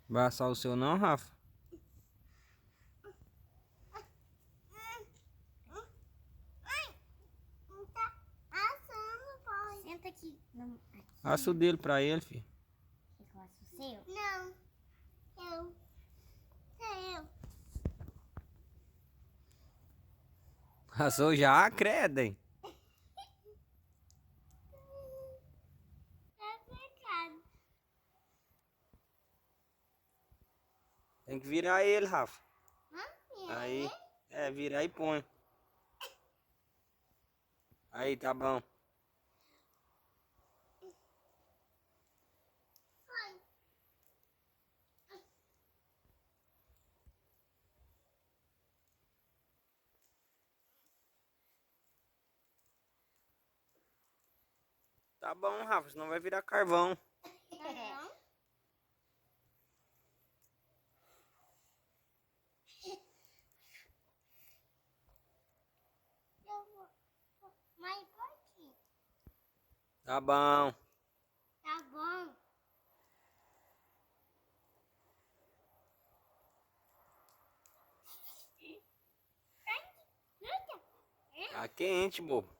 Vai assar o seu não, Rafa? Tá assando, pai. Senta aqui. Aqui. Assa o dele pra ele, filho. Quer que eu asso o seu? Não. Eu. Assou já, credo, hein? É pecado. Tem que virar ele, Rafa. Hã? Aí. É, virar e põe. Aí, tá bom. Foi. Tá bom, Rafa, senão vai virar carvão. Não? Eu vou. Mas por quê? Tá bom. Tá bom. Tá quente, bobo.